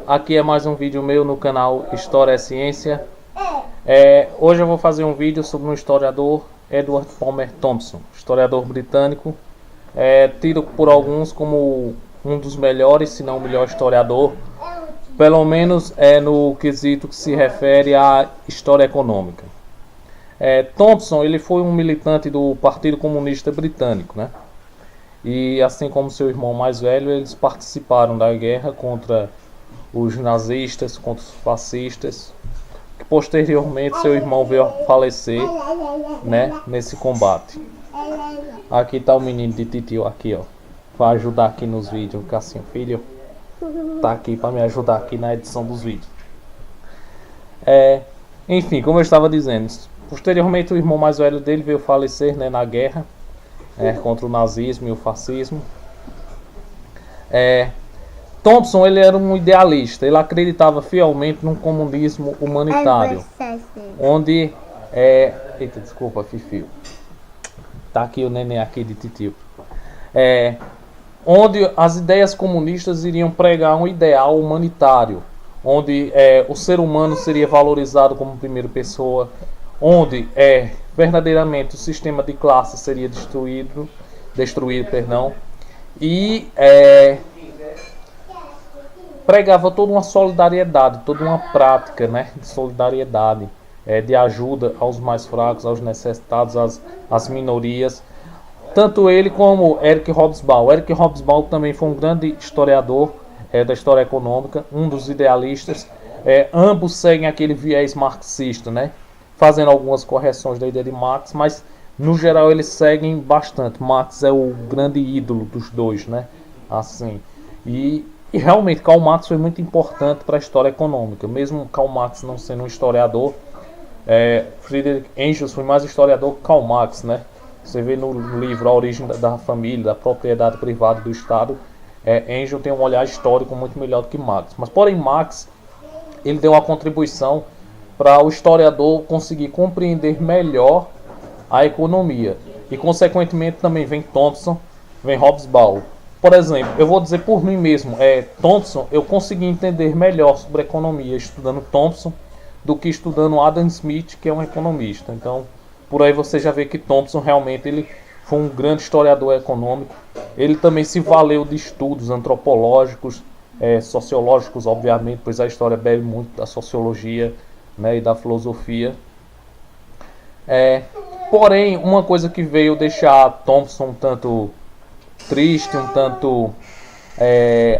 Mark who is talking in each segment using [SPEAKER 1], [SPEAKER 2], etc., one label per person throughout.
[SPEAKER 1] Aqui é mais um vídeo meu no canal História é Ciência. Hoje eu vou fazer um vídeo sobre um historiador, Edward Palmer Thompson, historiador britânico, tido por alguns como um dos melhores, se não o melhor historiador, pelo menos no quesito que se refere à história econômica. Thompson ele foi um militante do Partido Comunista Britânico, né? E assim como seu irmão mais velho, eles participaram da guerra contra os nazistas, contra os fascistas, que posteriormente seu irmão veio a falecer, né, nesse combate. Aqui tá o menino de titio aqui, ó, para ajudar aqui nos vídeos. O Cassinho Filho tá aqui para me ajudar aqui na edição dos vídeos. Enfim, como eu estava dizendo, posteriormente o irmão mais velho dele veio falecer, né, na guerra contra o nazismo e o fascismo. Thompson ele era um idealista, ele acreditava fielmente num comunismo humanitário, onde eita, desculpa, Fifio, tá aqui o neném aqui de titio, onde as ideias comunistas iriam pregar um ideal humanitário, onde o ser humano seria valorizado como primeira pessoa, onde verdadeiramente o sistema de classe seria destruído, e pregava toda uma solidariedade, toda uma prática, né, de solidariedade, de ajuda aos mais fracos, aos necessitados, às minorias. Tanto ele como Eric Hobsbawm. Eric Hobsbawm também foi um grande historiador da história econômica, um dos idealistas. Ambos seguem aquele viés marxista, né, fazendo algumas correções da ideia de Marx, mas no geral eles seguem bastante. Marx é o grande ídolo dos dois, né, assim. E realmente Karl Marx foi muito importante para a história econômica, mesmo Karl Marx não sendo um historiador. Friedrich Engels foi mais historiador que Karl Marx, né? Você vê no livro A Origem da Família, da Propriedade Privada do Estado, Engels tem um olhar histórico muito melhor do que Marx. Mas porém Marx ele deu uma contribuição para o historiador conseguir compreender melhor a economia, e consequentemente também vem Thompson, vem Hobsbawm. Por exemplo, eu vou dizer por mim mesmo, Thompson, eu consegui entender melhor sobre economia estudando Thompson do que estudando Adam Smith, que é um economista. Então, por aí você já vê que Thompson realmente ele foi um grande historiador econômico. Ele também se valeu de estudos antropológicos, sociológicos, obviamente, pois a história bebe muito da sociologia, né, e da filosofia. Porém, uma coisa que veio deixar Thompson um tanto triste, um tanto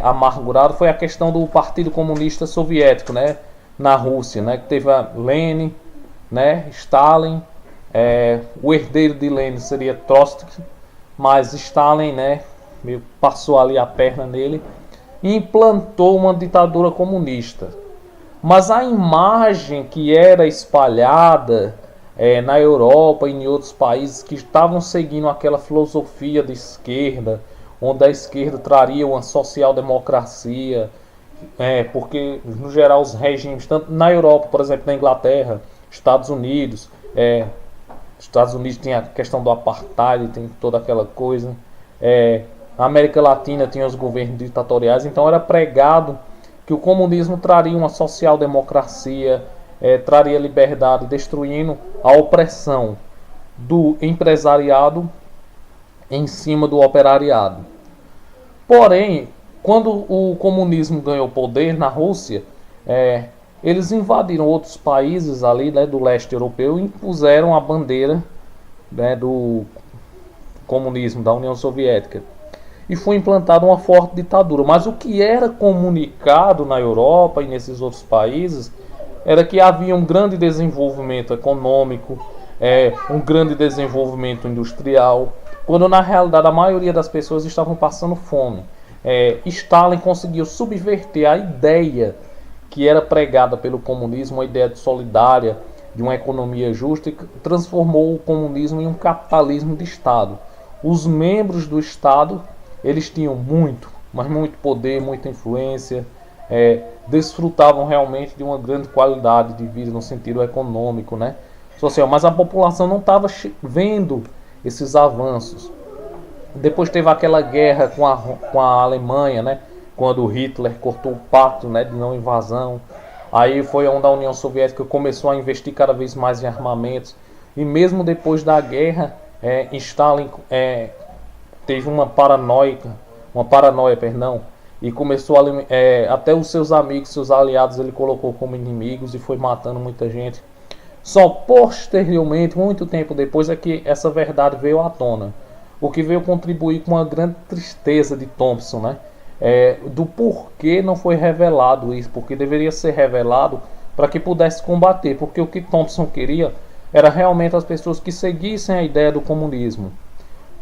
[SPEAKER 1] amargurado, foi a questão do Partido Comunista Soviético, né, na Rússia, né, que teve a Lenin, né, Stalin, o herdeiro de Lenin seria Trotsky, mas Stalin, né, meio passou ali a perna nele e implantou uma ditadura comunista. Mas a imagem que era espalhada na Europa e em outros países que estavam seguindo aquela filosofia de esquerda, onde a esquerda traria uma social-democracia, porque no geral os regimes, tanto na Europa, por exemplo, na Inglaterra, Estados Unidos tem a questão do apartheid, tem toda aquela coisa, a América Latina tinha os governos ditatoriais, então era pregado que o comunismo traria uma social-democracia, traria liberdade, destruindo a opressão do empresariado em cima do operariado. Porém, quando o comunismo ganhou poder na Rússia, eles invadiram outros países ali, né, do leste europeu, e impuseram a bandeira, né, do comunismo, da União Soviética. E foi implantada uma forte ditadura. Mas o que era comunicado na Europa e nesses outros países era que havia um grande desenvolvimento econômico, um grande desenvolvimento industrial, quando na realidade a maioria das pessoas estavam passando fome. Stalin conseguiu subverter a ideia que era pregada pelo comunismo, uma ideia de solidária, de uma economia justa, e transformou o comunismo em um capitalismo de Estado. Os membros do Estado eles tinham muito, mas muito poder, muita influência, desfrutavam realmente de uma grande qualidade de vida no sentido econômico, né, social, mas a população não estava vendo esses avanços. Depois teve aquela guerra com a Alemanha, né, quando Hitler cortou o pacto, né, de não invasão. Aí foi onde a União Soviética começou a investir cada vez mais em armamentos. E mesmo depois da guerra, Stalin teve uma paranoia, perdão, e começou até os seus amigos, seus aliados, ele colocou como inimigos e foi matando muita gente. Só posteriormente, muito tempo depois, é que essa verdade veio à tona. O que veio contribuir com uma grande tristeza de Thompson, né? Do porquê não foi revelado isso, porque deveria ser revelado para que pudesse combater, porque o que Thompson queria era realmente as pessoas que seguissem a ideia do comunismo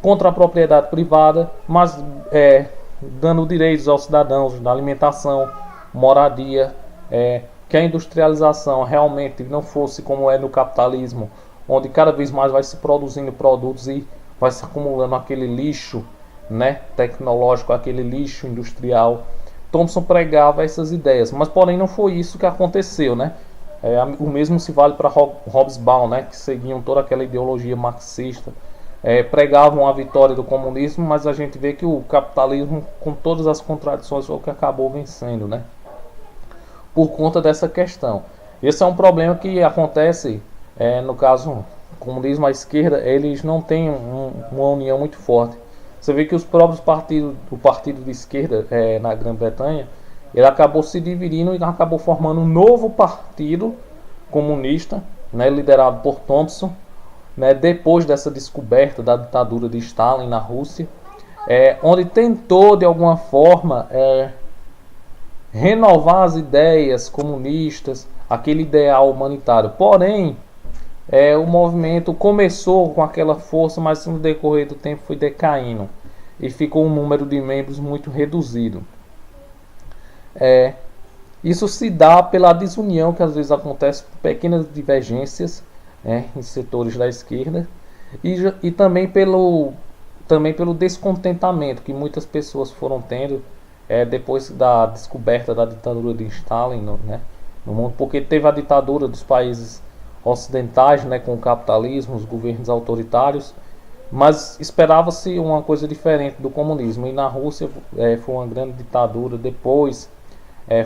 [SPEAKER 1] contra a propriedade privada, mas dando direitos aos cidadãos da alimentação, moradia, que a industrialização realmente não fosse como é no capitalismo, onde cada vez mais vai se produzindo produtos e vai se acumulando aquele lixo, né, tecnológico, aquele lixo industrial. Thompson pregava essas ideias, mas porém não foi isso que aconteceu, né? O mesmo se vale para Hobsbawm, né, que seguiam toda aquela ideologia marxista, pregavam a vitória do comunismo, mas a gente vê que o capitalismo, com todas as contradições, foi o que acabou vencendo, né? Por conta dessa questão. Esse é um problema que acontece, no caso, o comunismo à esquerda, eles não têm uma união muito forte. Você vê que os próprios partidos, o partido de esquerda na Grã-Bretanha, ele acabou se dividindo e acabou formando um novo partido comunista, né, liderado por Thompson, né, depois dessa descoberta da ditadura de Stalin na Rússia, onde tentou de alguma forma renovar as ideias comunistas, aquele ideal humanitário. Porém, o movimento começou com aquela força, mas no decorrer do tempo foi decaindo e ficou um número de membros muito reduzido. Isso se dá pela desunião que às vezes acontece por pequenas divergências em setores da esquerda e também pelo descontentamento que muitas pessoas foram tendo depois da descoberta da ditadura de Stalin no mundo, porque teve a ditadura dos países ocidentais, né, com o capitalismo, os governos autoritários, mas esperava-se uma coisa diferente do comunismo, e na Rússia foi uma grande ditadura. Depois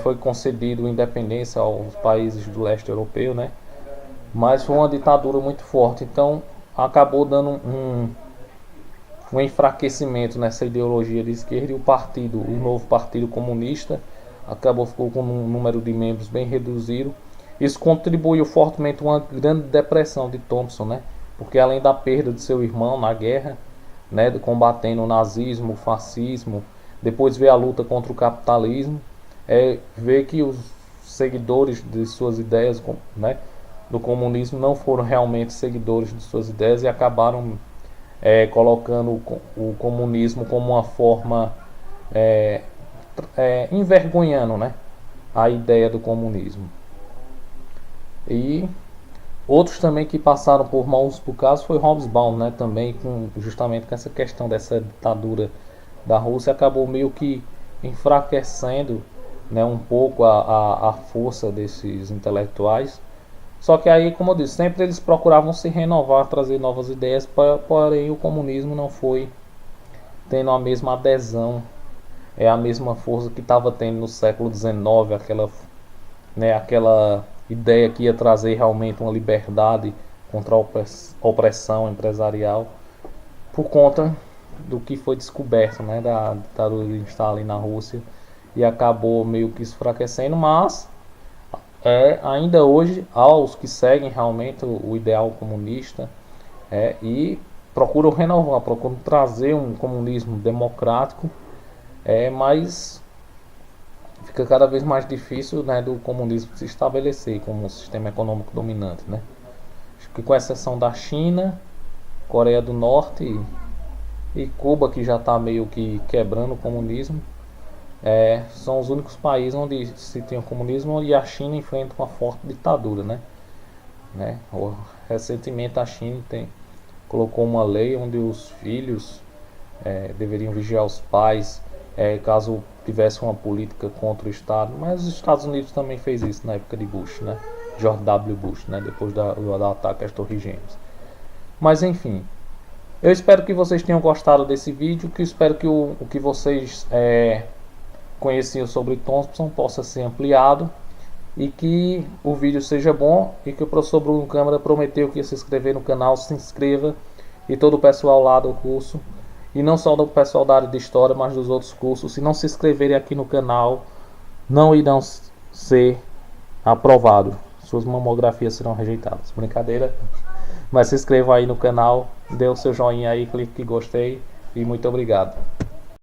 [SPEAKER 1] foi concedido independência aos países do leste europeu, né, mas foi uma ditadura muito forte, então acabou dando um enfraquecimento nessa ideologia de esquerda, e o novo partido comunista ficou com um número de membros bem reduzido. Isso contribuiu fortemente com uma grande depressão de Thompson, né? Porque além da perda de seu irmão na guerra, né, combatendo o nazismo, o fascismo, depois veio a luta contra o capitalismo, vê que os seguidores de suas ideias, né, do comunismo não foram realmente seguidores de suas ideias e acabaram colocando o comunismo como uma forma, envergonhando, né, a ideia do comunismo. E outros também que passaram por maus bocados foi Hobsbawm, né, também justamente com essa questão dessa ditadura da Rússia, acabou meio que enfraquecendo, né, um pouco a força desses intelectuais. Só que aí, como eu disse, sempre eles procuravam se renovar, trazer novas ideias, porém o comunismo não foi tendo a mesma adesão, a mesma força que estava tendo no século XIX, aquela ideia que ia trazer realmente uma liberdade contra a opressão empresarial, por conta do que foi descoberto, né, da ditadura de Stalin na Rússia, e acabou meio que enfraquecendo, mas ainda hoje há os que seguem realmente o ideal comunista e procuram renovar, procuram trazer um comunismo democrático, mas fica cada vez mais difícil, né, do comunismo se estabelecer como um sistema econômico dominante, né? Acho que com exceção da China, Coreia do Norte e Cuba, que já está meio que quebrando o comunismo, são os únicos países onde se tem o comunismo, e a China enfrenta uma forte ditadura, né? Recentemente a China colocou uma lei onde os filhos deveriam vigiar os pais caso tivesse uma política contra o Estado, mas os Estados Unidos também fez isso na época de Bush, né? George W. Bush, né? Depois do ataque às Torres Gêmeas. Mas enfim, eu espero que vocês tenham gostado desse vídeo, espero que o que vocês conheciam sobre Thompson possa ser ampliado e que o vídeo seja bom, e que o professor Bruno Câmara prometeu que ia se inscrever no canal. Se inscreva, e todo o pessoal lá do curso, e não só do pessoal da área de História, mas dos outros cursos, se não se inscreverem aqui no canal, não irão ser aprovados, suas mamografias serão rejeitadas. Brincadeira, mas se inscreva aí no canal, dê o seu joinha aí, clique em gostei, e muito obrigado.